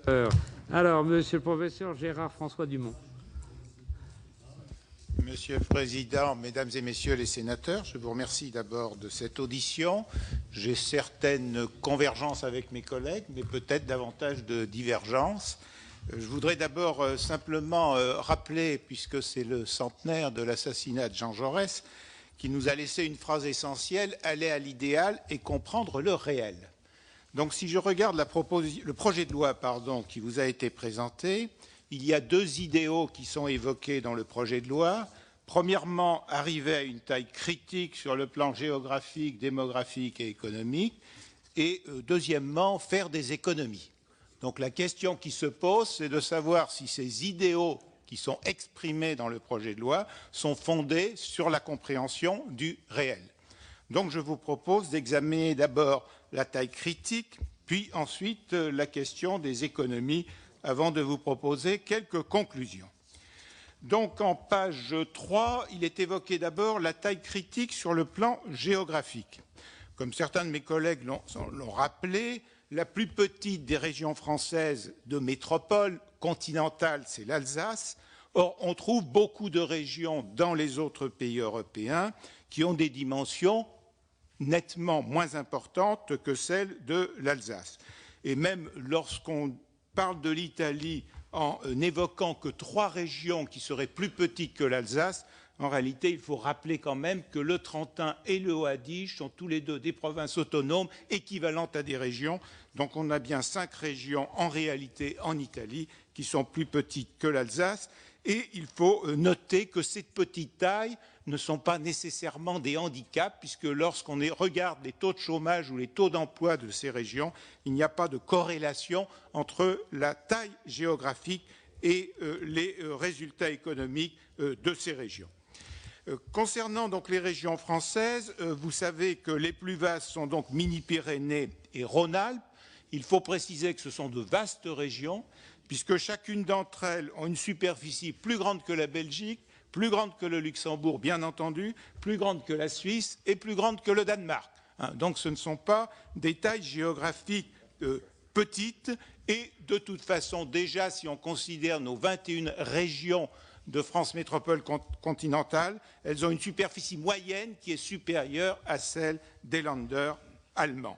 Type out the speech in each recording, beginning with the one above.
Alors, monsieur le professeur Gérard François Dumont. Monsieur le Président, Mesdames et Messieurs les sénateurs, je vous remercie d'abord de cette audition. J'ai certaines convergences avec mes collègues, mais peut-être davantage de divergences. Je voudrais d'abord simplement rappeler, puisque c'est le centenaire de l'assassinat de Jean Jaurès, qui nous a laissé une phrase essentielle, aller à l'idéal et comprendre le réel. Donc si je regarde le projet de loi qui vous a été présenté, il y a deux idéaux qui sont évoqués dans le projet de loi. Premièrement, arriver à une taille critique sur le plan géographique, démographique et économique. Et deuxièmement, faire des économies. Donc la question qui se pose, c'est de savoir si ces idéaux qui sont exprimés dans le projet de loi sont fondés sur la compréhension du réel. Donc je vous propose d'examiner d'abord la taille critique, puis ensuite la question des économies avant de vous proposer quelques conclusions. Donc en page 3, il est évoqué d'abord la taille critique sur le plan géographique. Comme certains de mes collègues l'ont rappelé, la plus petite des régions françaises de métropole continentale, c'est l'Alsace. Or, on trouve beaucoup de régions dans les autres pays européens qui ont des dimensions nettement moins importantes que celles de l'Alsace. Et même lorsqu'on parle de l'Italie en n'évoquant que 3 régions qui seraient plus petites que l'Alsace, en réalité, il faut rappeler quand même que le Trentin et le Haut-Adige sont tous les deux des provinces autonomes équivalentes à des régions. Donc on a bien 5 régions en réalité en Italie qui sont plus petites que l'Alsace. Et il faut noter que ces petites tailles ne sont pas nécessairement des handicaps, puisque lorsqu'on regarde les taux de chômage ou les taux d'emploi de ces régions, il n'y a pas de corrélation entre la taille géographique et les résultats économiques de ces régions. Concernant donc les régions françaises, vous savez que les plus vastes sont donc Midi-Pyrénées et Rhône-Alpes. Il faut préciser que ce sont de vastes régions, puisque chacune d'entre elles a une superficie plus grande que la Belgique, plus grande que le Luxembourg, bien entendu, plus grande que la Suisse et plus grande que le Danemark. Donc ce ne sont pas des tailles géographiques petites, et de toute façon, déjà, si on considère nos 21 régions de France métropole continentale, elles ont une superficie moyenne qui est supérieure à celle des Länder allemands.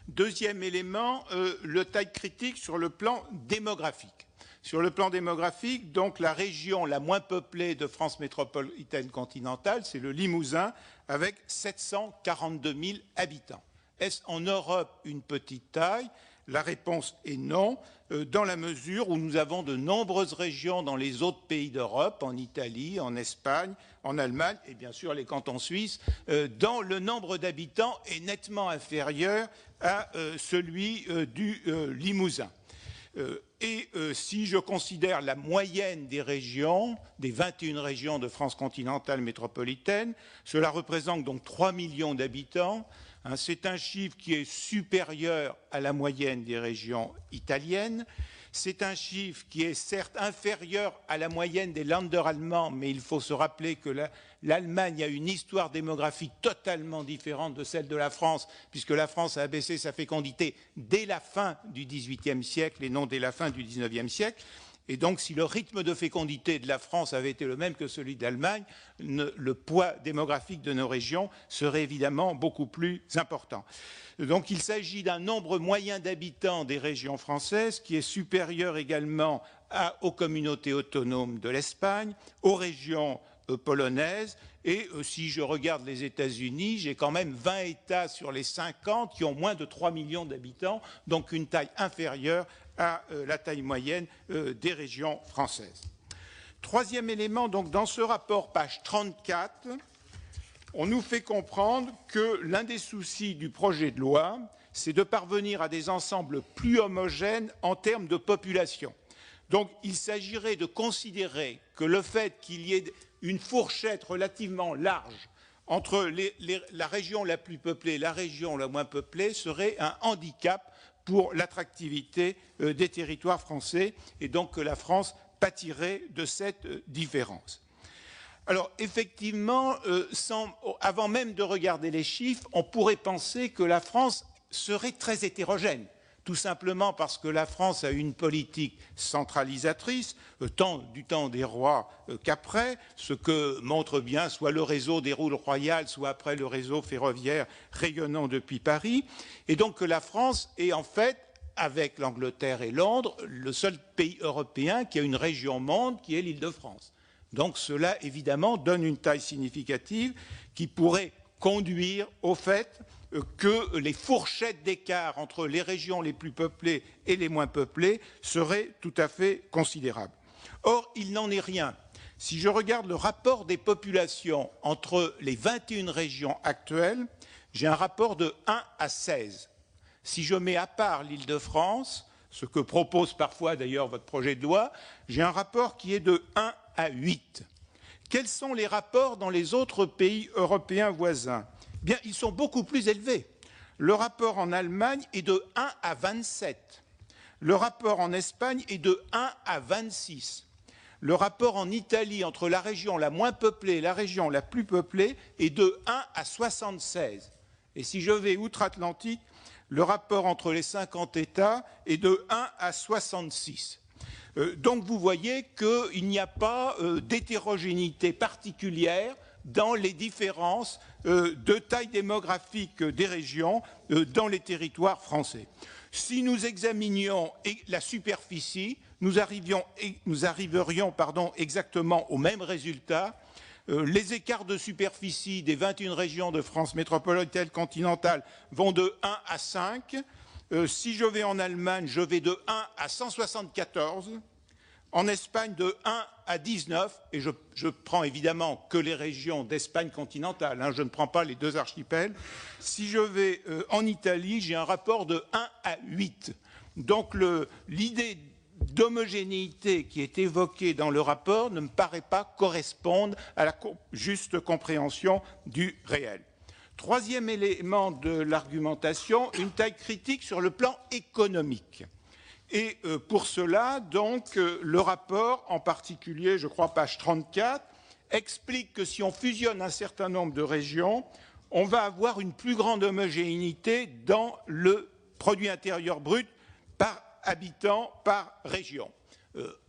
Deuxième élément, le taille critique sur le plan démographique. Sur le plan démographique, donc la région la moins peuplée de France métropolitaine continentale, c'est le Limousin, avec 742 000 habitants. Est-ce en Europe une petite taille? La réponse est non, dans la mesure où nous avons de nombreuses régions dans les autres pays d'Europe, en Italie, en Espagne, en Allemagne et bien sûr les cantons suisses, dont le nombre d'habitants est nettement inférieur à celui du Limousin. Si je considère la moyenne des régions, des 21 régions de France continentale métropolitaine, cela représente donc 3 millions d'habitants. C'est un chiffre qui est supérieur à la moyenne des régions italiennes. C'est un chiffre qui est certes inférieur à la moyenne des Länder allemands, mais il faut se rappeler que l'Allemagne a une histoire démographique totalement différente de celle de la France, puisque la France a abaissé sa fécondité dès la fin du XVIIIe siècle et non dès la fin du XIXe siècle. Et donc, si le rythme de fécondité de la France avait été le même que celui de l'Allemagne, le poids démographique de nos régions serait évidemment beaucoup plus important. Donc, il s'agit d'un nombre moyen d'habitants des régions françaises qui est supérieur également aux communautés autonomes de l'Espagne, aux régions polonaises. Et si je regarde les États-Unis, j'ai quand même 20 États sur les 50 qui ont moins de 3 millions d'habitants, donc une taille inférieure à la taille moyenne des régions françaises. Troisième élément, donc dans ce rapport, page 34, on nous fait comprendre que l'un des soucis du projet de loi, c'est de parvenir à des ensembles plus homogènes en termes de population. Donc il s'agirait de considérer que le fait qu'il y ait une fourchette relativement large entre la région la plus peuplée et la région la moins peuplée serait un handicap pour l'attractivité des territoires français, et donc que la France pâtirait de cette différence. Alors effectivement, avant même de regarder les chiffres, on pourrait penser que la France serait très hétérogène, tout simplement parce que la France a une politique centralisatrice, tant du temps des rois qu'après, ce que montre bien soit le réseau des routes royales, soit après le réseau ferroviaire rayonnant depuis Paris, et donc que la France est en fait, avec l'Angleterre et Londres, le seul pays européen qui a une région monde qui est l'Île-de-France. Donc cela, évidemment, donne une taille significative qui pourrait conduire au fait que les fourchettes d'écart entre les régions les plus peuplées et les moins peuplées seraient tout à fait considérables. Or, il n'en est rien. Si je regarde le rapport des populations entre les 21 régions actuelles, j'ai un rapport de 1 à 16. Si je mets à part l'Île-de-France, ce que propose parfois d'ailleurs votre projet de loi, j'ai un rapport qui est de 1 à 8. Quels sont les rapports dans les autres pays européens voisins ? Bien, ils sont beaucoup plus élevés. Le rapport en Allemagne est de 1 à 27. Le rapport en Espagne est de 1 à 26. Le rapport en Italie entre la région la moins peuplée et la région la plus peuplée est de 1 à 76. Et si je vais outre-Atlantique, le rapport entre les 50 États est de 1 à 66. Donc vous voyez qu'il n'y a pas d'hétérogénéité particulière dans les différences de taille démographique des régions dans les territoires français. Si nous examinions la superficie, nous arriverions exactement au même résultat. Les écarts de superficie des 21 régions de France métropolitaine continentale vont de 1 à 5. Si je vais en Allemagne, je vais de 1 à 174. En Espagne, de 1 à 19. Et je prends évidemment que les régions d'Espagne continentale. Je ne prends pas les deux archipels. Si je vais en Italie, j'ai un rapport de 1 à 8. Donc l'idée d'homogénéité qui est évoquée dans le rapport ne me paraît pas correspondre à la juste compréhension du réel. Troisième élément de l'argumentation, une taille critique sur le plan économique. Et pour cela, donc, le rapport, en particulier, je crois, page 34, explique que si on fusionne un certain nombre de régions, on va avoir une plus grande homogénéité dans le produit intérieur brut par habitant, par région.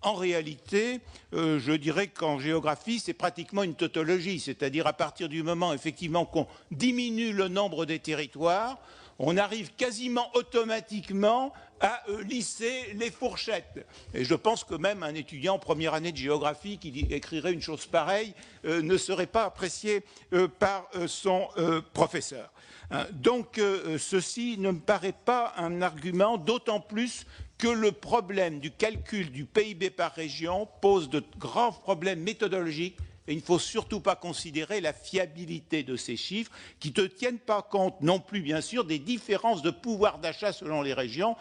En réalité, je dirais qu'en géographie, c'est pratiquement une tautologie, c'est-à-dire à partir du moment, effectivement, qu'on diminue le nombre des territoires, on arrive quasiment automatiquement à lisser les fourchettes. Et je pense que même un étudiant en première année de géographie qui écrirait une chose pareille ne serait pas apprécié par son professeur. Donc ceci ne me paraît pas un argument, d'autant plus que le problème du calcul du PIB par région pose de graves problèmes méthodologiques. Et il ne faut surtout pas considérer la fiabilité de ces chiffres qui ne tiennent pas compte non plus, bien sûr, des différences de pouvoir d'achat selon les régions,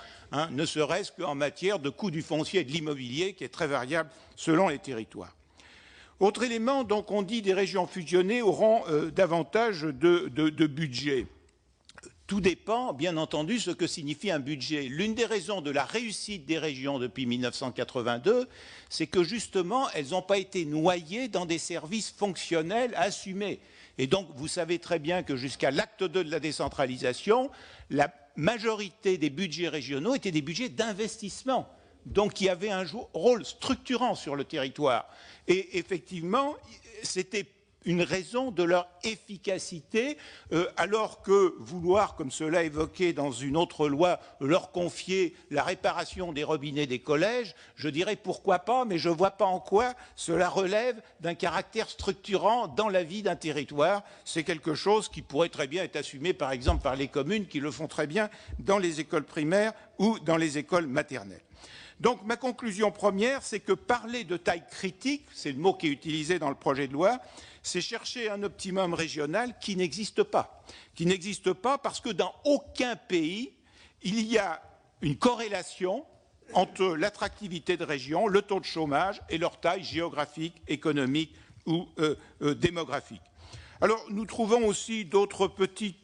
ne serait-ce qu'en matière de coût du foncier et de l'immobilier qui est très variable selon les territoires. Autre élément, donc on dit des régions fusionnées auront davantage de budget. Tout dépend, bien entendu, ce que signifie un budget. L'une des raisons de la réussite des régions depuis 1982, c'est que justement, elles n'ont pas été noyées dans des services fonctionnels assumés. Et donc, vous savez très bien que jusqu'à l'acte 2 de la décentralisation, la majorité des budgets régionaux étaient des budgets d'investissement, donc qui avaient un rôle structurant sur le territoire. Et effectivement, c'était une raison de leur efficacité, alors que vouloir, comme cela évoqué dans une autre loi, leur confier la réparation des robinets des collèges, je dirais pourquoi pas, mais je ne vois pas en quoi cela relève d'un caractère structurant dans la vie d'un territoire. C'est quelque chose qui pourrait très bien être assumé, par exemple, par les communes qui le font très bien dans les écoles primaires ou dans les écoles maternelles. Donc ma conclusion première, c'est que parler de taille critique, c'est le mot qui est utilisé dans le projet de loi, c'est chercher un optimum régional qui n'existe pas. Qui n'existe pas parce que dans aucun pays, il y a une corrélation entre l'attractivité de régions, le taux de chômage et leur taille géographique, économique ou démographique. Alors, nous trouvons aussi d'autres petits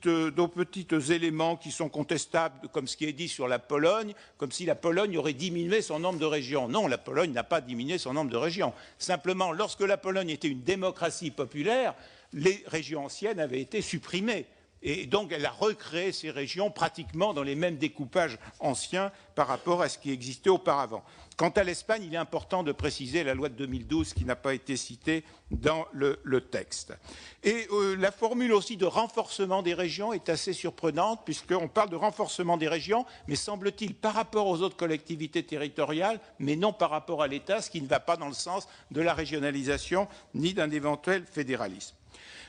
éléments qui sont contestables, comme ce qui est dit sur la Pologne, comme si la Pologne aurait diminué son nombre de régions. Non, la Pologne n'a pas diminué son nombre de régions. Simplement, lorsque la Pologne était une démocratie populaire, les régions anciennes avaient été supprimées. Et donc, elle a recréé ces régions pratiquement dans les mêmes découpages anciens par rapport à ce qui existait auparavant. Quant à l'Espagne, il est important de préciser la loi de 2012 qui n'a pas été citée dans le texte. Et la formule aussi de renforcement des régions est assez surprenante, puisqu'on parle de renforcement des régions, mais semble-t-il par rapport aux autres collectivités territoriales, mais non par rapport à l'État, ce qui ne va pas dans le sens de la régionalisation ni d'un éventuel fédéralisme.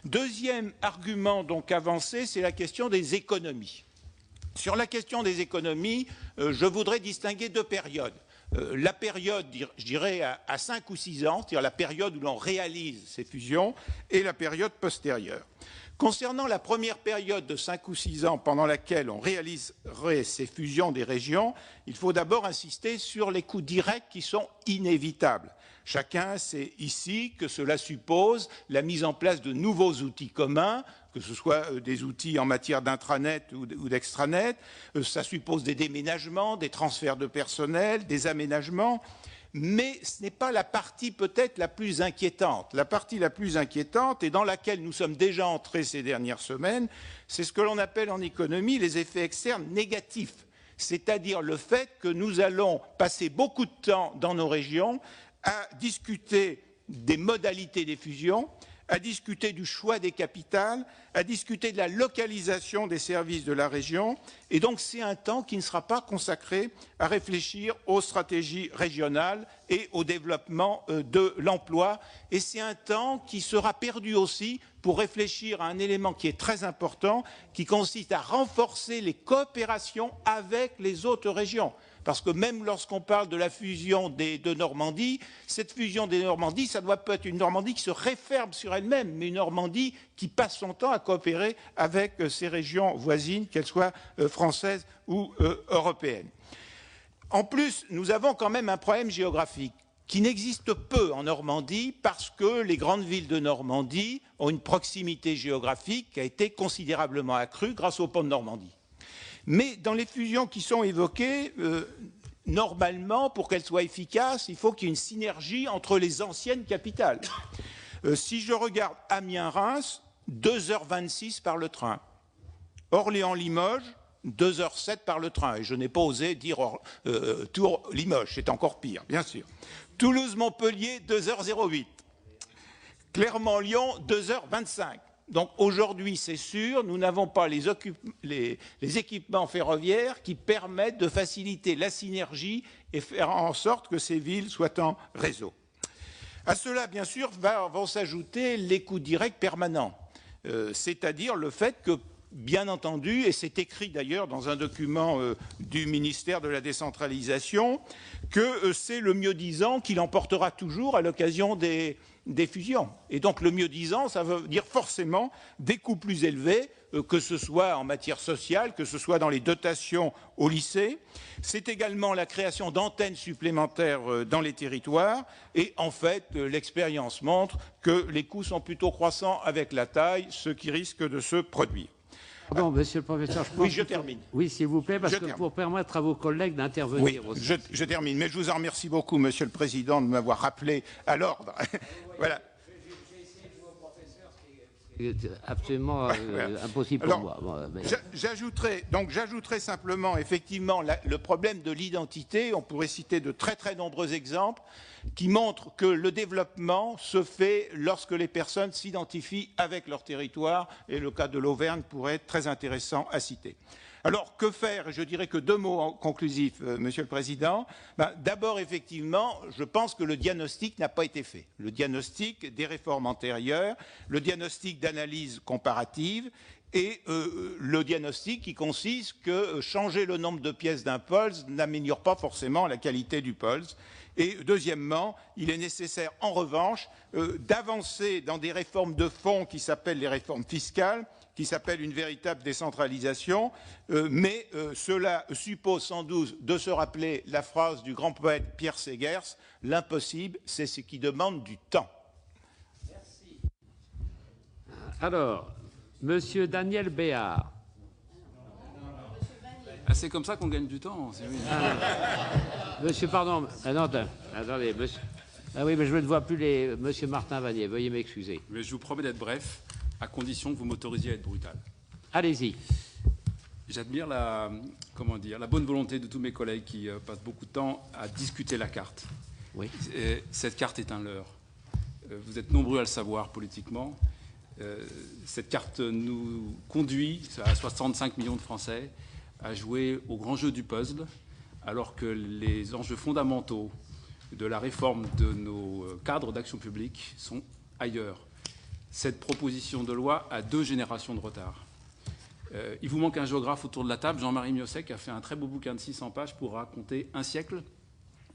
Deuxième argument donc avancé, c'est la question des économies. Sur la question des économies, je voudrais distinguer deux périodes. La période, je dirais, à 5 ou 6 ans, c'est-à-dire la période où l'on réalise ces fusions, et la période postérieure. Concernant la première période de 5 ou 6 ans pendant laquelle on réaliserait ces fusions des régions, il faut d'abord insister sur les coûts directs qui sont inévitables. Chacun sait ici que cela suppose la mise en place de nouveaux outils communs, que ce soit des outils en matière d'intranet ou d'extranet, ça suppose des déménagements, des transferts de personnel, des aménagements, mais ce n'est pas la partie peut-être la plus inquiétante. La partie la plus inquiétante, et dans laquelle nous sommes déjà entrés ces dernières semaines, c'est ce que l'on appelle en économie les effets externes négatifs, c'est-à-dire le fait que nous allons passer beaucoup de temps dans nos régions à discuter des modalités des fusions, à discuter du choix des capitales, à discuter de la localisation des services de la région. Et donc, c'est un temps qui ne sera pas consacré à réfléchir aux stratégies régionales et au développement de l'emploi. Et c'est un temps qui sera perdu aussi pour réfléchir à un élément qui est très important, qui consiste à renforcer les coopérations avec les autres régions. Parce que même lorsqu'on parle de la fusion de Normandie, cette fusion des Normandies, ça doit pas être une Normandie qui se referme sur elle-même, mais une Normandie qui passe son temps à coopérer avec ses régions voisines, qu'elles soient françaises ou européennes. En plus, nous avons quand même un problème géographique qui n'existe peu en Normandie parce que les grandes villes de Normandie ont une proximité géographique qui a été considérablement accrue grâce au pont de Normandie. Mais dans les fusions qui sont évoquées, normalement, pour qu'elles soient efficaces, il faut qu'il y ait une synergie entre les anciennes capitales. Si je regarde Amiens-Reims, 2h26 par le train. Orléans-Limoges, 2h07 par le train. Et je n'ai pas osé dire Tours-Limoges, c'est encore pire, bien sûr. Toulouse-Montpellier, 2h08. Clermont-Lyon, 2h25. Donc aujourd'hui, c'est sûr, nous n'avons pas les équipements ferroviaires qui permettent de faciliter la synergie et faire en sorte que ces villes soient en réseau. À cela, bien sûr, vont s'ajouter les coûts directs permanents, c'est-à-dire le fait que, bien entendu, et c'est écrit d'ailleurs dans un document du ministère de la décentralisation, que c'est le mieux-disant qui l'emportera toujours à l'occasion des fusions. Et donc le mieux-disant, ça veut dire forcément des coûts plus élevés, que ce soit en matière sociale, que ce soit dans les dotations au lycée. C'est également la création d'antennes supplémentaires dans les territoires. Et en fait, l'expérience montre que les coûts sont plutôt croissants avec la taille, ce qui risque de se produire. Pardon, monsieur le professeur, je termine. Oui, s'il vous plaît, parce que pour permettre à vos collègues d'intervenir oui, aussi. Je termine, mais je vous en remercie beaucoup, monsieur le président, de m'avoir rappelé à l'ordre. Voilà. C'est absolument impossible pour moi. Bon, mais... J'ajouterai simplement, effectivement, le problème de l'identité. On pourrait citer de très très nombreux exemples qui montrent que le développement se fait lorsque les personnes s'identifient avec leur territoire, et le cas de l'Auvergne pourrait être très intéressant à citer. Alors, que faire? Je dirais que 2 mots conclusifs, Monsieur le Président. D'abord, effectivement, je pense que le diagnostic n'a pas été fait. Le diagnostic des réformes antérieures, le diagnostic d'analyse comparative et le diagnostic qui consiste que changer le nombre de pièces d'un POLS n'améliore pas forcément la qualité du POLS. Et deuxièmement, il est nécessaire, en revanche, d'avancer dans des réformes de fond qui s'appellent les réformes fiscales, qui s'appelle une véritable décentralisation, mais cela suppose sans doute de se rappeler la phrase du grand poète Pierre Segers, « L'impossible, c'est ce qui demande du temps ». Merci. Alors, monsieur Daniel Béard. Ah, c'est comme ça qu'on gagne du temps. Oui. Monsieur, pardon, attendez, monsieur. Ah oui, mais je ne vois plus monsieur Martin Vanier, veuillez m'excuser. Mais je vous promets d'être bref, à condition que vous m'autorisiez à être brutal. Allez-y. J'admire la bonne volonté de tous mes collègues qui passent beaucoup de temps à discuter la carte. Oui. Cette carte est un leurre. Vous êtes nombreux à le savoir politiquement. Cette carte nous conduit, à 65 millions de Français, à jouer au grand jeu du puzzle, alors que les enjeux fondamentaux de la réforme de nos cadres d'action publique sont ailleurs. Cette proposition de loi a 2 générations de retard. Il vous manque un géographe autour de la table. Jean-Marie Miossec a fait un très beau bouquin de 600 pages pour raconter un siècle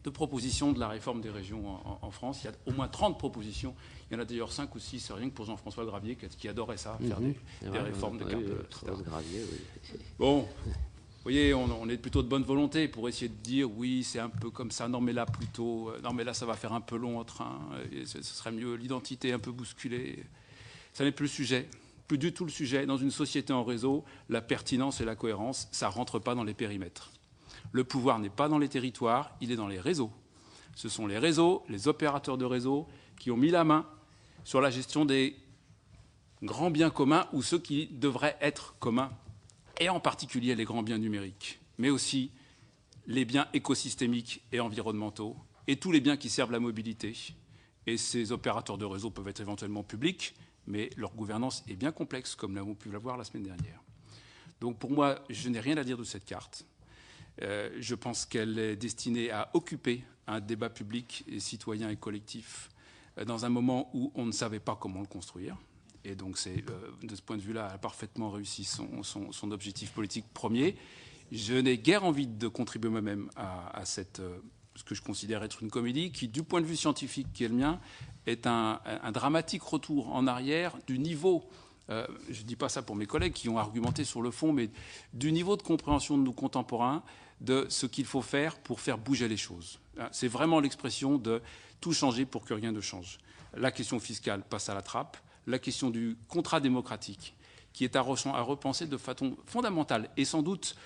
de propositions de la réforme des régions en France. Il y a au moins 30 propositions. Il y en a d'ailleurs 5 ou 6, rien que pour Jean-François Gravier, qui adorait ça, faire des réformes de cartes. Gravier, oui. Bon, vous voyez, on est plutôt de bonne volonté pour essayer de dire oui, c'est un peu comme ça, non mais là plutôt, non mais là ça va faire un peu long en train, et ce serait mieux l'identité un peu bousculée. Ça n'est plus le sujet, plus du tout le sujet. Dans une société en réseau, la pertinence et la cohérence, ça ne rentre pas dans les périmètres. Le pouvoir n'est pas dans les territoires, il est dans les réseaux. Ce sont les réseaux, les opérateurs de réseau qui ont mis la main sur la gestion des grands biens communs ou ceux qui devraient être communs, et en particulier les grands biens numériques, mais aussi les biens écosystémiques et environnementaux, et tous les biens qui servent la mobilité. Et ces opérateurs de réseau peuvent être éventuellement publics, mais leur gouvernance est bien complexe, comme nous avons pu la voir la semaine dernière. Donc pour moi, je n'ai rien à dire de cette carte. Je pense qu'elle est destinée à occuper un débat public et citoyen et collectif dans un moment où on ne savait pas comment le construire. Et donc c'est, de ce point de vue-là, elle a parfaitement réussi son objectif politique premier. Je n'ai guère envie de contribuer moi-même à ce que je considère être une comédie qui, du point de vue scientifique qui est le mien, est un dramatique retour en arrière du niveau, je ne dis pas ça pour mes collègues qui ont argumenté sur le fond, mais du niveau de compréhension de nos contemporains de ce qu'il faut faire pour faire bouger les choses. C'est vraiment l'expression de tout changer pour que rien ne change. La question fiscale passe à la trappe, la question du contrat démocratique, qui est à repenser de façon fondamentale et sans doute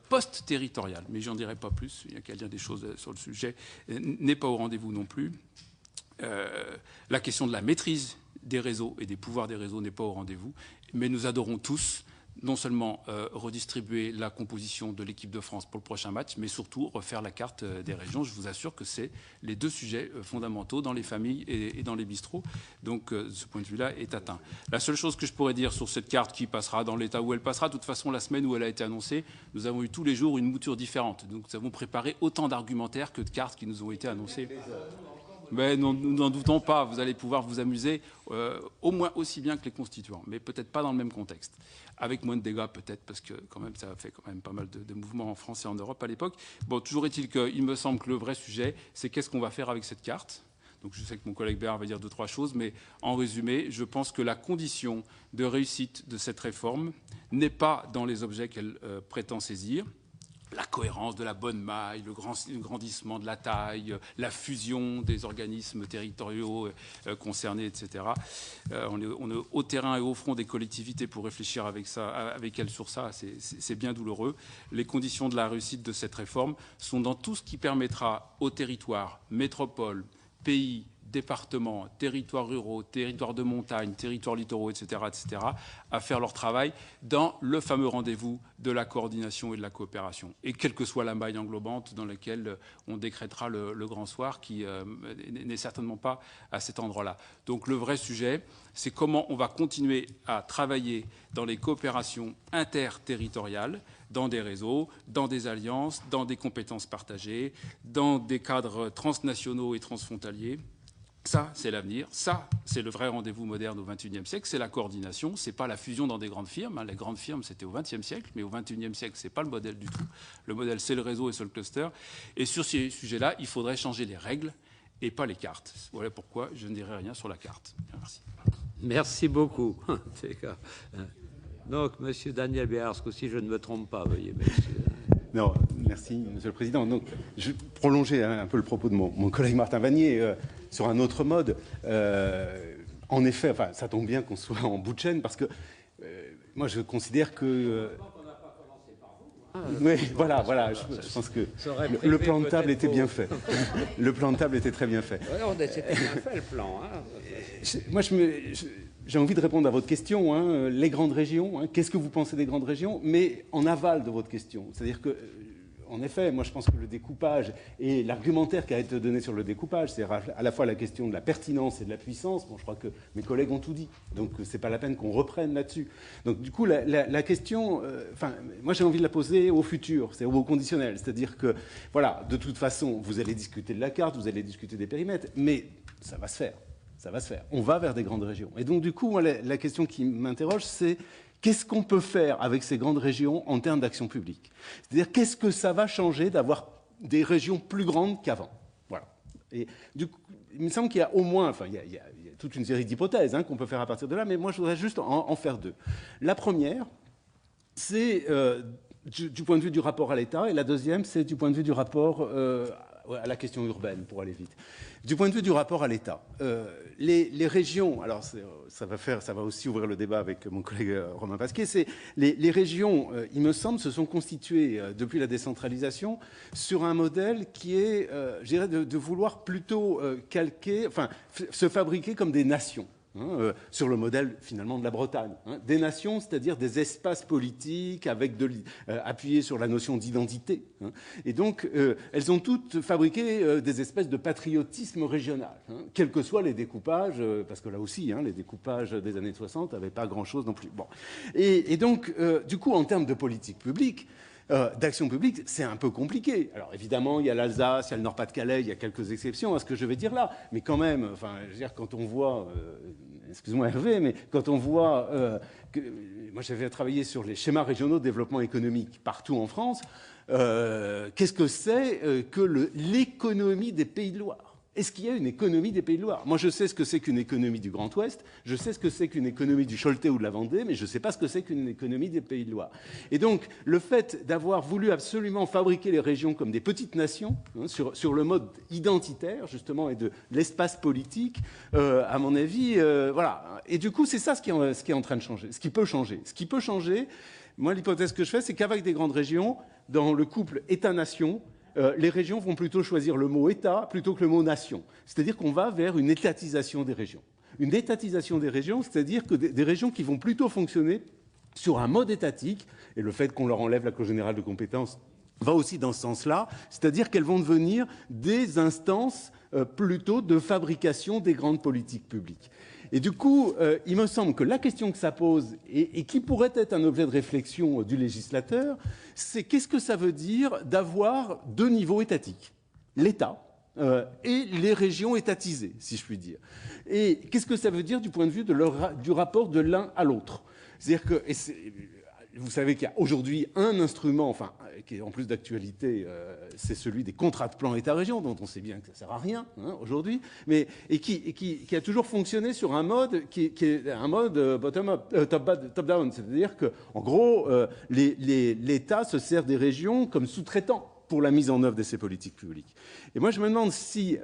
post-territoriale, mais j'en dirai pas plus, il n'y a qu'à dire des choses sur le sujet, n'est pas au rendez-vous non plus. La question de la maîtrise des réseaux et des pouvoirs des réseaux n'est pas au rendez-vous, mais nous adorons tous non seulement redistribuer la composition de l'équipe de France pour le prochain match, mais surtout refaire la carte des régions. Je vous assure que c'est les 2 sujets fondamentaux dans les familles et dans les bistrots. Donc ce point de vue-là est atteint. La seule chose que je pourrais dire sur cette carte qui passera dans l'état où elle passera, de toute façon la semaine où elle a été annoncée, nous avons eu tous les jours une mouture différente. Donc nous avons préparé autant d'argumentaires que de cartes qui nous ont été annoncées. Mais nous n'en doutons pas, vous allez pouvoir vous amuser au moins aussi bien que les constituants, mais peut-être pas dans le même contexte. Avec moins de dégâts peut-être, parce que quand même ça a fait quand même pas mal de mouvements en France et en Europe à l'époque. Bon, toujours est-il qu'il me semble que le vrai sujet, c'est qu'est-ce qu'on va faire avec cette carte. Donc je sais que mon collègue Béard va dire 2-3 choses, mais en résumé, je pense que la condition de réussite de cette réforme n'est pas dans les objets qu'elle prétend saisir. La cohérence de la bonne maille, le grandissement de la taille, la fusion des organismes territoriaux concernés, etc. On est au terrain et au front des collectivités pour réfléchir avec elles sur ça. C'est bien douloureux. Les conditions de la réussite de cette réforme sont dans tout ce qui permettra aux territoires, métropoles, pays, départements, territoires ruraux, territoires de montagne, territoires littoraux, etc., à faire leur travail dans le fameux rendez-vous de la coordination et de la coopération. Et quelle que soit la maille englobante dans laquelle on décrétera le grand soir, qui n'est certainement pas à cet endroit-là. Donc le vrai sujet, c'est comment on va continuer à travailler dans les coopérations interterritoriales, dans des réseaux, dans des alliances, dans des compétences partagées, dans des cadres transnationaux et transfrontaliers. Ça, c'est l'avenir. Ça, c'est le vrai rendez-vous moderne au XXIe siècle. C'est la coordination. Ce n'est pas la fusion dans des grandes firmes. Les grandes firmes, c'était au XXe siècle, mais au XXIe siècle, ce n'est pas le modèle du tout. Le modèle, c'est le réseau et c'est le cluster. Et sur ces sujets-là, il faudrait changer les règles et pas les cartes. Voilà pourquoi je ne dirai rien sur la carte. Merci. Merci beaucoup. Donc, M. Daniel Béard, si je ne me trompe pas, veuillez, monsieur. Non, merci, Monsieur le Président. Donc, je vais prolonger un peu le propos de mon collègue Martin Vanier sur un autre mode. En effet, enfin, ça tombe bien qu'on soit en bout de chaîne parce que moi, je considère que... oui, voilà. Je pense que le plan de table était bien fait. Le plan de table était très bien fait. C'était bien fait, le plan. Hein. Moi, j'ai envie de répondre à votre question, hein, les grandes régions, hein, qu'est-ce que vous pensez des grandes régions, mais en aval de votre question. C'est-à-dire que, en effet, moi je pense que le découpage et l'argumentaire qui a été donné sur le découpage, c'est à la fois la question de la pertinence et de la puissance. Bon, je crois que mes collègues ont tout dit, donc c'est pas la peine qu'on reprenne là-dessus. Donc du coup, la question, moi j'ai envie de la poser au futur, c'est au conditionnel. C'est-à-dire que, voilà, de toute façon, vous allez discuter de la carte, vous allez discuter des périmètres, mais ça va se faire. Ça va se faire. On va vers des grandes régions. Et donc, du coup, moi, la question qui m'interroge, c'est qu'est-ce qu'on peut faire avec ces grandes régions en termes d'action publique? C'est-à-dire, qu'est-ce que ça va changer d'avoir des régions plus grandes qu'avant? Voilà. Et du coup, il me semble qu'il y a au moins, il y a toute une série d'hypothèses hein, qu'on peut faire à partir de là, mais moi, je voudrais juste en faire deux. La première, c'est du point de vue du rapport à l'État, et la deuxième, c'est du point de vue du rapport à la question urbaine, pour aller vite. Du point de vue du rapport à l'État, les régions, alors ça va aussi ouvrir le débat avec mon collègue Romain Pasquier, c'est les régions, il me semble, se sont constituées depuis la décentralisation sur un modèle qui est, je dirais, de vouloir plutôt calquer, se fabriquer comme des nations. Sur le modèle finalement de la Bretagne. Hein, des nations, c'est-à-dire des espaces politiques avec appuyés sur la notion d'identité. Hein, et donc, elles ont toutes fabriqué des espèces de patriotisme régional, hein, quels que soient les découpages, parce que là aussi, hein, les découpages des années 60 n'avaient pas grand-chose non plus. Bon. Et donc, du coup, en termes de politique publique, d'action publique, c'est un peu compliqué. Alors évidemment, il y a l'Alsace, il y a le Nord-Pas-de-Calais, il y a quelques exceptions à ce que je vais dire là. Mais quand même, je veux dire, quand on voit, excuse-moi Hervé, mais quand on voit que moi j'avais travaillé sur les schémas régionaux de développement économique partout en France, qu'est-ce que c'est que l'économie des Pays de Loire? Est-ce qu'il y a une économie des Pays de Loire? Moi, je sais ce que c'est qu'une économie du Grand Ouest, je sais ce que c'est qu'une économie du Choletais ou de la Vendée, mais je ne sais pas ce que c'est qu'une économie des Pays de Loire. Et donc, le fait d'avoir voulu absolument fabriquer les régions comme des petites nations, hein, sur le mode identitaire, justement, et de l'espace politique, à mon avis, voilà. Et du coup, c'est ça ce qui est en train de changer, ce qui peut changer. Ce qui peut changer, moi, l'hypothèse que je fais, c'est qu'avec des grandes régions, dans le couple État-nation, les régions vont plutôt choisir le mot État plutôt que le mot nation. C'est-à-dire qu'on va vers une étatisation des régions. Une étatisation des régions, c'est-à-dire que des régions qui vont plutôt fonctionner sur un mode étatique, et le fait qu'on leur enlève la clause générale de compétences va aussi dans ce sens-là, c'est-à-dire qu'elles vont devenir des instances plutôt de fabrication des grandes politiques publiques. Et du coup, il me semble que la question que ça pose, et qui pourrait être un objet de réflexion du législateur, c'est qu'est-ce que ça veut dire d'avoir deux niveaux étatiques, l'État et les régions étatisées, si je puis dire. Et qu'est-ce que ça veut dire du point de vue du rapport de l'un à l'autre? C'est-à-dire que... Vous savez qu'il y a aujourd'hui un instrument, qui est en plus d'actualité, c'est celui des contrats de plan État-région, dont on sait bien que ça ne sert à rien aujourd'hui, mais qui a toujours fonctionné sur un mode qui est un mode bottom-up, top-down, c'est-à-dire qu'en gros, l'État se sert des régions comme sous-traitants pour la mise en œuvre de ces politiques publiques. Et moi, je me demande si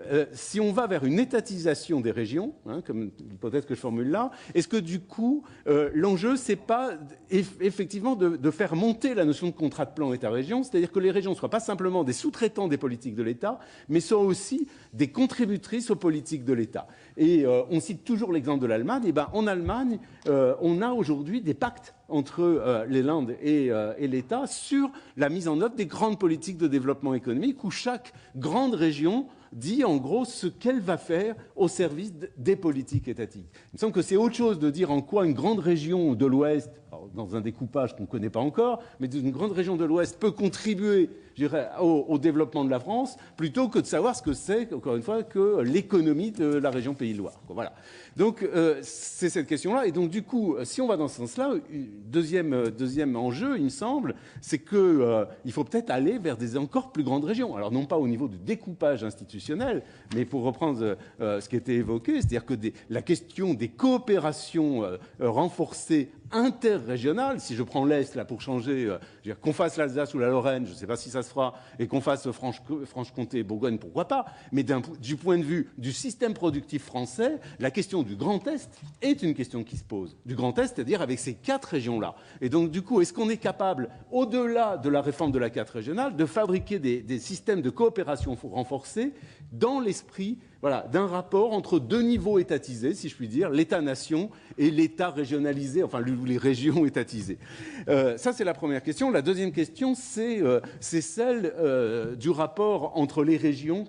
on va vers une étatisation des régions, hein, comme l'hypothèse que je formule là, est-ce que du coup, l'enjeu, c'est pas effectivement de faire monter la notion de contrat de plan État-région, c'est-à-dire que les régions ne soient pas simplement des sous-traitants des politiques de l'État, mais soient aussi des contributrices aux politiques de l'État. Et on cite toujours l'exemple de l'Allemagne. Et ben, en Allemagne, on a aujourd'hui des pactes entre les Landes et l'État sur la mise en œuvre des grandes politiques de développement économique où chaque grande région dit en gros ce qu'elle va faire au service des politiques étatiques. Il me semble que c'est autre chose de dire en quoi une grande région de l'Ouest, dans un découpage qu'on ne connaît pas encore, mais une grande région de l'Ouest peut contribuer, je dirais, au développement de la France, plutôt que de savoir ce que c'est, encore une fois, que l'économie de la région Pays de Loire. Voilà. Donc, c'est cette question-là. Et donc, du coup, si on va dans ce sens-là, deuxième enjeu, il me semble, c'est qu'il faut peut-être aller vers des encore plus grandes régions. Alors, non pas au niveau du découpage institutionnel, mais pour reprendre ce qui était évoqué, c'est-à-dire que la question des coopérations renforcées interrégionales, si je prends l'Est là pour changer, qu'on fasse l'Alsace ou la Lorraine, je ne sais pas si ça se fera, et qu'on fasse Franche-Comté et Bourgogne, pourquoi pas, mais du point de vue du système productif français, la question du Grand Est est une question qui se pose. Du Grand Est, c'est-à-dire avec ces 4 régions-là. Et donc, du coup, est-ce qu'on est capable, au-delà de la réforme de la carte régionale, de fabriquer des systèmes de coopération renforcés dans l'esprit voilà, d'un rapport entre deux niveaux étatisés, si je puis dire, l'État-nation et l'État régionalisé, enfin les régions étatisées. Ça, c'est la première question. La deuxième question, c'est celle du rapport entre les régions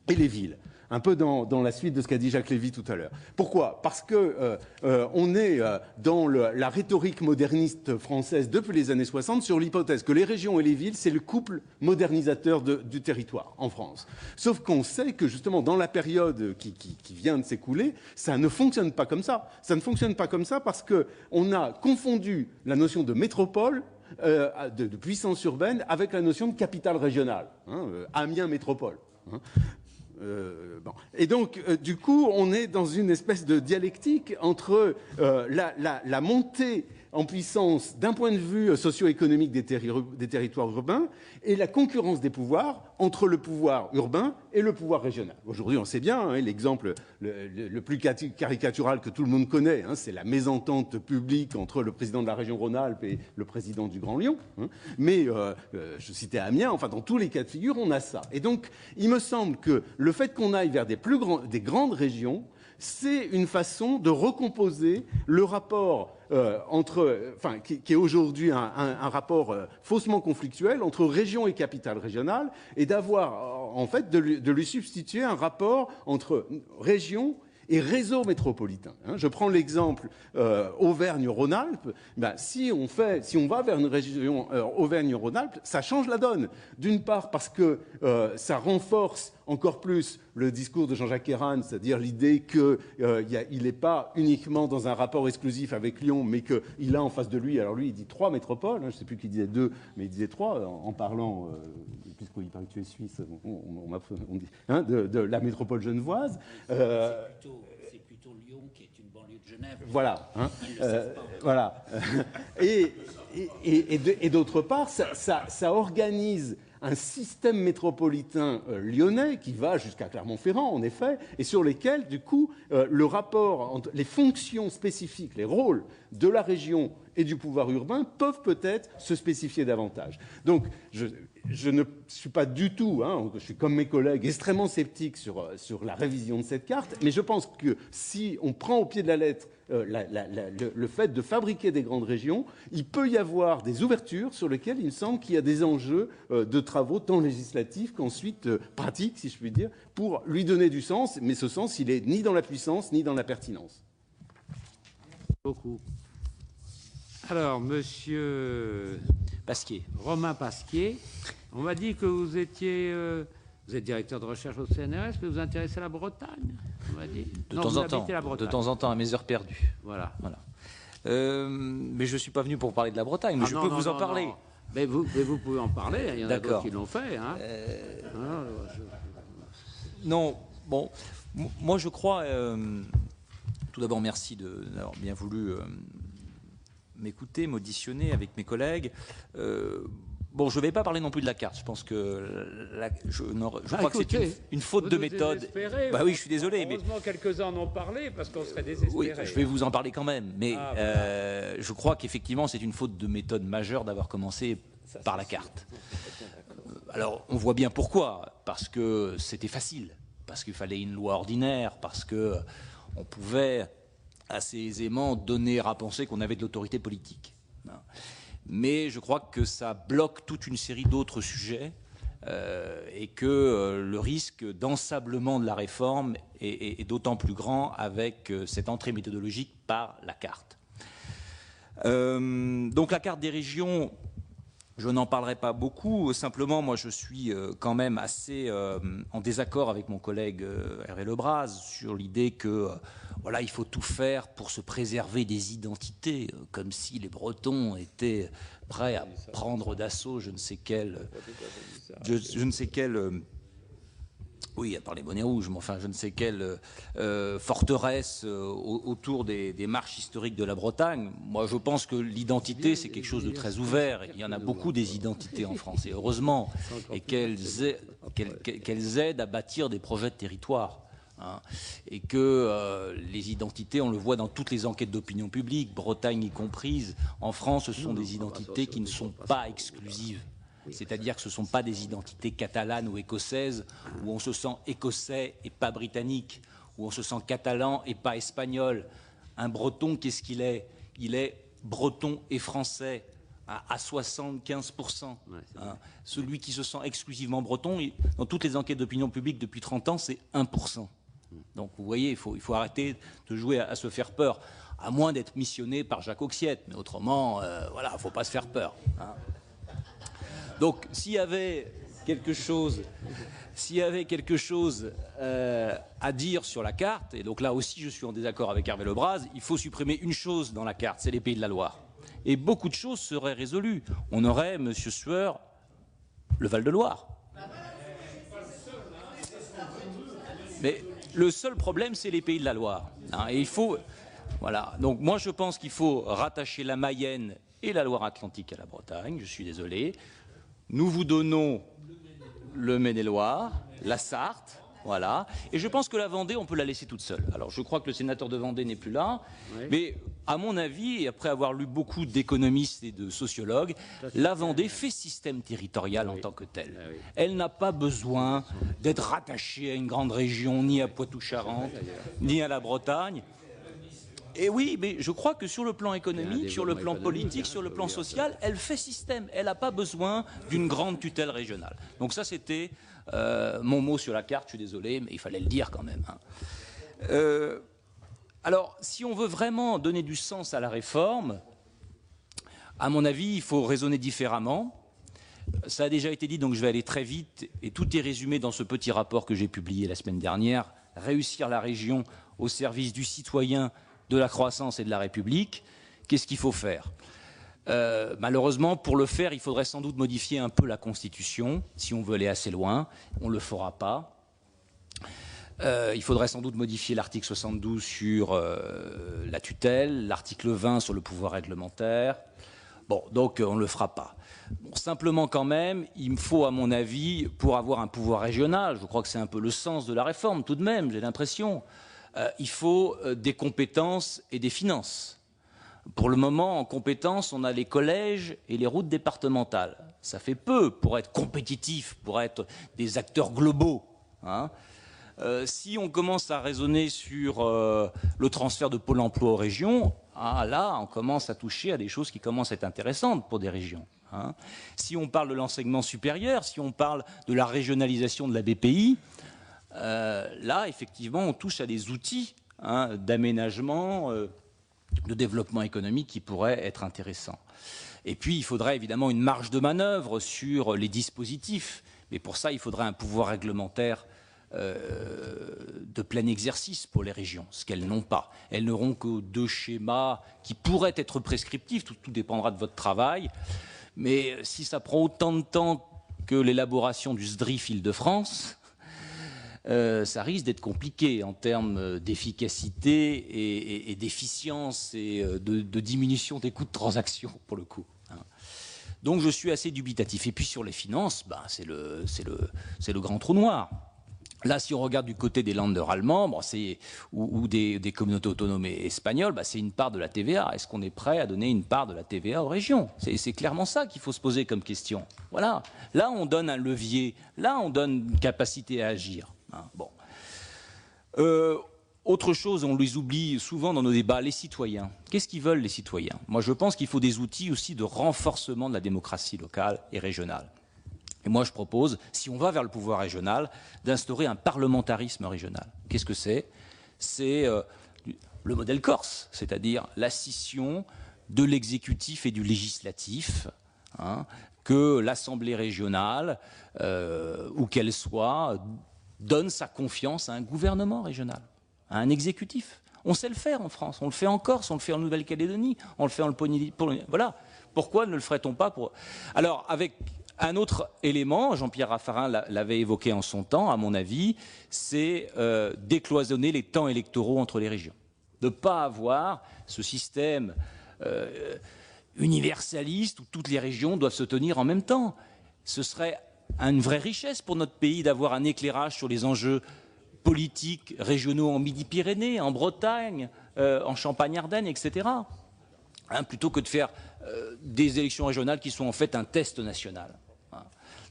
et les villes. Un peu dans la suite de ce qu'a dit Jacques Lévy tout à l'heure. Pourquoi ? Parce que on est dans la rhétorique moderniste française depuis les années 60 sur l'hypothèse que les régions et les villes, c'est le couple modernisateur du territoire en France. Sauf qu'on sait que justement dans la période qui vient de s'écouler, ça ne fonctionne pas comme ça. Ça ne fonctionne pas comme ça parce qu'on a confondu la notion de métropole de puissance urbaine avec la notion de capitale régionale. Amiens métropole. Bon. Et donc, du coup, on est dans une espèce de dialectique entre la montée en puissance d'un point de vue socio-économique des territoires urbains et la concurrence des pouvoirs entre le pouvoir urbain et le pouvoir régional. Aujourd'hui, on sait bien, l'exemple le plus caricatural que tout le monde connaît, c'est la mésentente publique entre le président de la région Rhône-Alpes et le président du Grand Lyon. Mais je citais Amiens, enfin dans tous les cas de figure, on a ça. Et donc, il me semble que le fait qu'on aille vers des grandes régions, c'est une façon de recomposer le rapport qui est aujourd'hui un rapport faussement conflictuel entre région et capitale régionale, et d'avoir en fait de lui substituer un rapport entre région et réseau métropolitain. Je prends l'exemple Auvergne-Rhône-Alpes. Si on va vers une région Auvergne-Rhône-Alpes, ça change la donne. D'une part parce que ça renforce encore plus le discours de Jean-Jacques Herrmann, c'est-à-dire l'idée qu'il n'est pas uniquement dans un rapport exclusif avec Lyon, mais qu'il a en face de lui, alors lui il dit 3 métropoles, je ne sais plus qu'il disait 2, mais il disait 3, en parlant, puisqu'il paraît que tu es suisse, on dit, de la métropole genevoise. C'est plutôt Lyon qui est une banlieue de Genève. Voilà. Voilà. Et d'autre part, ça organise un système métropolitain lyonnais qui va jusqu'à Clermont-Ferrand, en effet, et sur lesquels, du coup, le rapport entre les fonctions spécifiques, les rôles de la région et du pouvoir urbain peuvent peut-être se spécifier davantage. Donc, je ne suis pas du tout, je suis comme mes collègues, extrêmement sceptique sur la révision de cette carte, mais je pense que si on prend au pied de la lettre le fait de fabriquer des grandes régions, il peut y avoir des ouvertures sur lesquelles il me semble qu'il y a des enjeux de travaux tant législatifs qu'ensuite pratiques, si je puis dire, pour lui donner du sens, mais ce sens, il n'est ni dans la puissance ni dans la pertinence. Beaucoup. Alors, monsieur Pasquier. Romain Pasquier, on m'a dit que vous étiez... vous êtes directeur de recherche au CNRS, mais vous vous intéressez à la Bretagne, on m'a dit. De temps en temps, à mes heures perdues. Voilà. Mais je ne suis pas venu pour parler de la Bretagne, mais je peux vous en parler. Mais vous pouvez en parler, il y en a d'autres qui l'ont fait. Non, bon, moi je crois... tout d'abord, merci d'avoir bien voulu m'écouter, m'auditionner avec mes collègues. Bon, je ne vais pas parler non plus de la carte. Je pense que je crois que c'est une faute de méthode. Bah oui, je suis désolé. Heureusement, quelques-uns en ont parlé parce qu'on serait désespérés. Oui, je vais vous en parler quand même. Mais je crois qu'effectivement, c'est une faute de méthode majeure d'avoir commencé par la carte. Alors, on voit bien pourquoi. Parce que c'était facile. Parce qu'il fallait une loi ordinaire. Parce qu'on pouvait assez aisément donner à penser qu'on avait de l'autorité politique. Mais je crois que ça bloque toute une série d'autres sujets et que le risque d'ensablement de la réforme est d'autant plus grand avec cette entrée méthodologique par la carte. Donc la carte des régions, je n'en parlerai pas beaucoup. Simplement, moi, je suis quand même assez en désaccord avec mon collègue Hervé Lebras sur l'idée que voilà, il faut tout faire pour se préserver des identités, comme si les Bretons étaient prêts à prendre d'assaut je ne sais quel oui, à part les bonnets rouges, mais enfin, je ne sais quelle forteresse autour des marches historiques de la Bretagne. Moi, je pense que l'identité, c'est quelque chose de très ouvert. Il y en a beaucoup des identités en France, et heureusement, et qu'elles aident à bâtir des projets de territoire. Et que les identités, on le voit dans toutes les enquêtes d'opinion publique, Bretagne y comprise, en France, ce sont des identités qui ne sont pas exclusives. C'est-à-dire que ce ne sont pas des identités catalanes ou écossaises où on se sent écossais et pas britannique, où on se sent catalan et pas espagnol. Un breton, qu'est-ce qu'il est? Il est breton et français à 75%. Celui qui se sent exclusivement breton, dans toutes les enquêtes d'opinion publique depuis 30 ans, c'est 1%. Donc vous voyez, il faut arrêter de jouer à se faire peur, à moins d'être missionné par Jacques Auxiette. Mais autrement, voilà, il ne faut pas se faire peur. Donc s'il y avait quelque chose à dire sur la carte, et donc là aussi je suis en désaccord avec Hervé Lebras, il faut supprimer une chose dans la carte, c'est les Pays de la Loire. Et beaucoup de choses seraient résolues. On aurait, Monsieur Sueur, le Val-de-Loire. Mais le seul problème, c'est les Pays de la Loire. Et il faut... Voilà. Donc moi, je pense qu'il faut rattacher la Mayenne et la Loire-Atlantique à la Bretagne. Je suis désolé. Nous vous donnons le Maine-et-Loire, la Sarthe, voilà. Et je pense que la Vendée, on peut la laisser toute seule. Alors, je crois que le sénateur de Vendée n'est plus là, mais à mon avis, et après avoir lu beaucoup d'économistes et de sociologues, la Vendée fait système territorial en tant que tel. Elle n'a pas besoin d'être rattachée à une grande région, ni à Poitou-Charentes, ni à la Bretagne. Et oui, mais je crois que sur le plan économique, sur le plan politique, sur le plan social, elle fait système. Elle n'a pas besoin d'une grande tutelle régionale. Donc ça, c'était mon mot sur la carte. Je suis désolé, mais il fallait le dire quand même. Alors, si on veut vraiment donner du sens à la réforme, à mon avis, il faut raisonner différemment. Ça a déjà été dit, donc je vais aller très vite. Et tout est résumé dans ce petit rapport que j'ai publié la semaine dernière. Réussir la région au service du citoyen, de la croissance et de la République. Qu'est-ce qu'il faut faire? Malheureusement, pour le faire, il faudrait sans doute modifier un peu la Constitution, si on veut aller assez loin. On ne le fera pas. Il faudrait sans doute modifier l'article 72 sur la tutelle, l'article 20 sur le pouvoir réglementaire. Bon, donc on ne le fera pas. Bon, simplement quand même, il me faut, à mon avis, pour avoir un pouvoir régional, je crois que c'est un peu le sens de la réforme tout de même, j'ai l'impression, il faut des compétences et des finances. Pour le moment, en compétences, on a les collèges et les routes départementales. Ça fait peu pour être compétitif, pour être des acteurs globaux. Si on commence à raisonner sur le transfert de Pôle emploi aux régions, là, on commence à toucher à des choses qui commencent à être intéressantes pour des régions. Si on parle de l'enseignement supérieur, si on parle de la régionalisation de la BPI, là, effectivement, on touche à des outils d'aménagement, de développement économique qui pourraient être intéressants. Et puis, il faudrait évidemment une marge de manœuvre sur les dispositifs. Mais pour ça, il faudrait un pouvoir réglementaire de plein exercice pour les régions, ce qu'elles n'ont pas. Elles n'auront que 2 schémas qui pourraient être prescriptifs, tout dépendra de votre travail. Mais si ça prend autant de temps que l'élaboration du SDRIF Île-de-France, ça risque d'être compliqué en termes d'efficacité et d'efficience et de diminution des coûts de transaction, pour le coup. Donc je suis assez dubitatif. Et puis sur les finances, c'est le grand trou noir. Là, si on regarde du côté des Länder allemands ou des communautés autonomes espagnoles, c'est une part de la TVA. Est-ce qu'on est prêt à donner une part de la TVA aux régions? C'est clairement ça qu'il faut se poser comme question. Voilà. Là, on donne un levier. Là, on donne une capacité à agir. Bon. Autre chose, on les oublie souvent dans nos débats, les citoyens. Qu'est-ce qu'ils veulent, les citoyens? Moi, je pense qu'il faut des outils aussi de renforcement de la démocratie locale et régionale. Et moi, je propose, si on va vers le pouvoir régional, d'instaurer un parlementarisme régional. Qu'est-ce que c'est? C'est le modèle corse, c'est-à-dire la scission de l'exécutif et du législatif, que l'Assemblée régionale, où qu'elle soit, donne sa confiance à un gouvernement régional, à un exécutif. On sait le faire en France, on le fait en Corse, on le fait en Nouvelle-Calédonie, on le fait en Polynésie. Voilà. Pourquoi ne le ferait-on pas Alors, avec un autre élément, Jean-Pierre Raffarin l'avait évoqué en son temps, à mon avis, c'est décloisonner les temps électoraux entre les régions. De ne pas avoir ce système universaliste où toutes les régions doivent se tenir en même temps. Ce serait une vraie richesse pour notre pays d'avoir un éclairage sur les enjeux politiques régionaux en Midi-Pyrénées, en Bretagne, en Champagne-Ardenne, etc. Plutôt que de faire des élections régionales qui sont en fait un test national.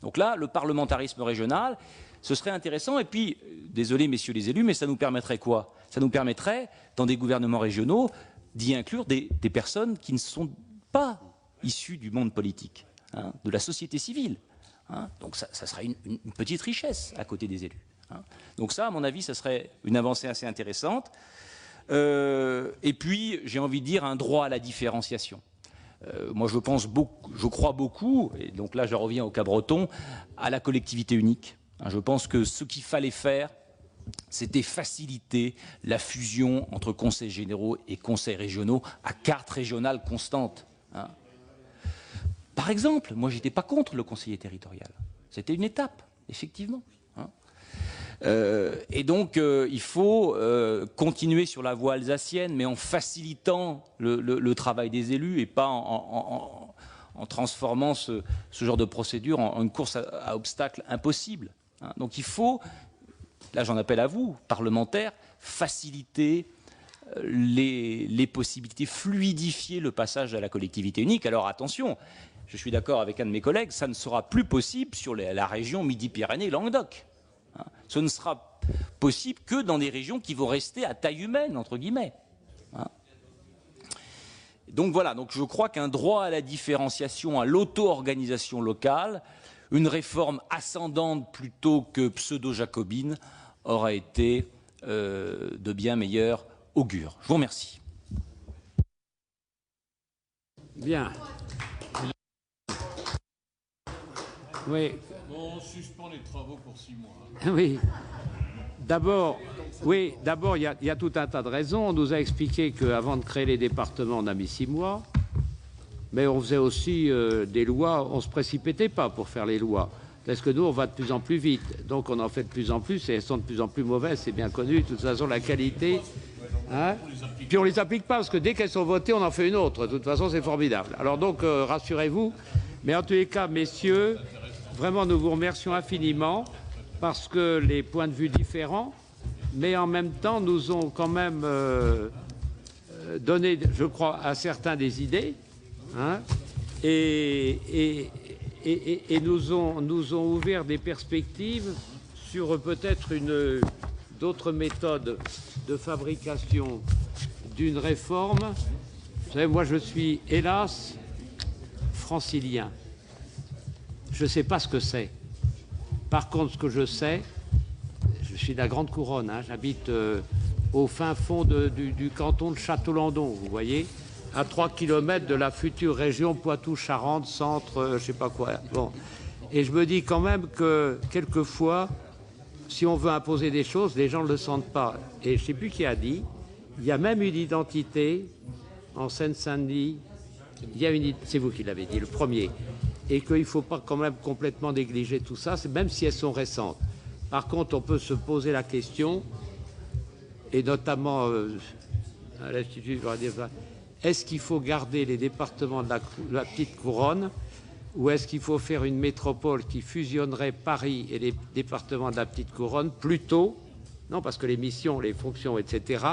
Donc là, le parlementarisme régional, ce serait intéressant. Et puis, désolé messieurs les élus, mais ça nous permettrait quoi? Ça nous permettrait, dans des gouvernements régionaux, d'y inclure des personnes qui ne sont pas issues du monde politique, hein, de la société civile. Hein. Donc ça serait une petite richesse à côté des élus. Hein. Donc ça, à mon avis, ça serait une avancée assez intéressante. Et puis, j'ai envie de dire un droit à la différenciation. Moi, je crois beaucoup, et donc là, je reviens au cas breton, à la collectivité unique. Hein, je pense que ce qu'il fallait faire, c'était faciliter la fusion entre conseils généraux et conseils régionaux à carte régionale constante. Hein. Par exemple, moi, je n'étais pas contre le conseiller territorial. C'était une étape, effectivement. Hein. Et donc, il faut continuer sur la voie alsacienne, mais en facilitant le travail des élus et pas en transformant ce genre de procédure en une course à obstacles impossible. Hein. Donc, il faut, là j'en appelle à vous, parlementaires, faciliter les possibilités, fluidifier le passage à la collectivité unique. Alors attention, je suis d'accord avec un de mes collègues, ça ne sera plus possible sur la région Midi-Pyrénées-Languedoc. Hein. Ce ne sera possible que dans des régions qui vont rester à taille humaine, entre guillemets. Hein. Donc voilà, donc je crois qu'un droit à la différenciation, à l'auto-organisation locale, une réforme ascendante plutôt que pseudo-jacobine aurait été de bien meilleur augure. Je vous remercie. Bien. Oui. Bon, on suspend les travaux pour 6 mois. Oui. D'abord, il y a tout un tas de raisons. On nous a expliqué qu'avant de créer les départements, on a mis 6 mois. Mais on faisait aussi des lois, on ne se précipitait pas pour faire les lois. Parce que nous, on va de plus en plus vite. Donc on en fait de plus en plus et elles sont de plus en plus mauvaises, c'est bien connu. De toute façon, la qualité... Hein, puis on ne les applique pas, parce que dès qu'elles sont votées, on en fait une autre. De toute façon, c'est formidable. Alors donc, rassurez-vous. Mais en tous les cas, messieurs, vraiment, nous vous remercions infiniment, parce que les points de vue différents, mais en même temps, nous ont quand même donné, je crois, à certains des idées. Hein, et nous ont ouvert des perspectives sur peut-être d'autres méthodes de fabrication d'une réforme. Vous savez, moi je suis, hélas, francilien. Je ne sais pas ce que c'est. Par contre, ce que je sais, je suis de la Grande Couronne, hein, j'habite au fin fond du canton de Château-Landon, vous voyez, à 3 km de la future région Poitou-Charentes, centre, je ne sais pas quoi. Bon. Et je me dis quand même que, quelquefois, si on veut imposer des choses, les gens ne le sentent pas. Et je ne sais plus qui a dit, il y a même une identité en Seine-Saint-Denis, c'est vous qui l'avez dit, le premier, et qu'il ne faut pas quand même complètement négliger tout ça, même si elles sont récentes. Par contre, on peut se poser la question, et notamment à l'Institut, est-ce qu'il faut garder les départements de la petite couronne, ou est-ce qu'il faut faire une métropole qui fusionnerait Paris et les départements de la petite couronne plutôt, non parce que les missions, les fonctions, etc.,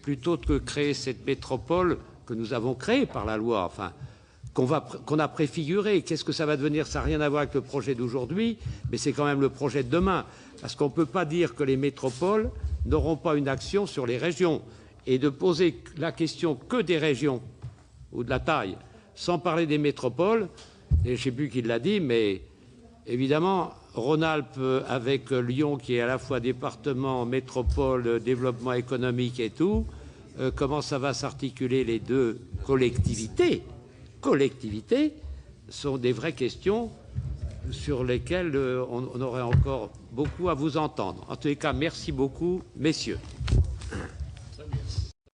plutôt que créer cette métropole que nous avons créée par la loi, enfin, qu'on a préfigurée. Qu'est-ce que ça va devenir? Ça n'a rien à voir avec le projet d'aujourd'hui, mais c'est quand même le projet de demain. Parce qu'on ne peut pas dire que les métropoles n'auront pas une action sur les régions. Et de poser la question que des régions, ou de la taille, sans parler des métropoles, et je ne sais plus qui l'a dit, mais évidemment, Rhône-Alpes avec Lyon, qui est à la fois département, métropole, développement économique et tout, comment ça va s'articuler les deux collectivités, sont des vraies questions sur lesquelles on aurait encore beaucoup à vous entendre. En tous les cas, merci beaucoup, messieurs.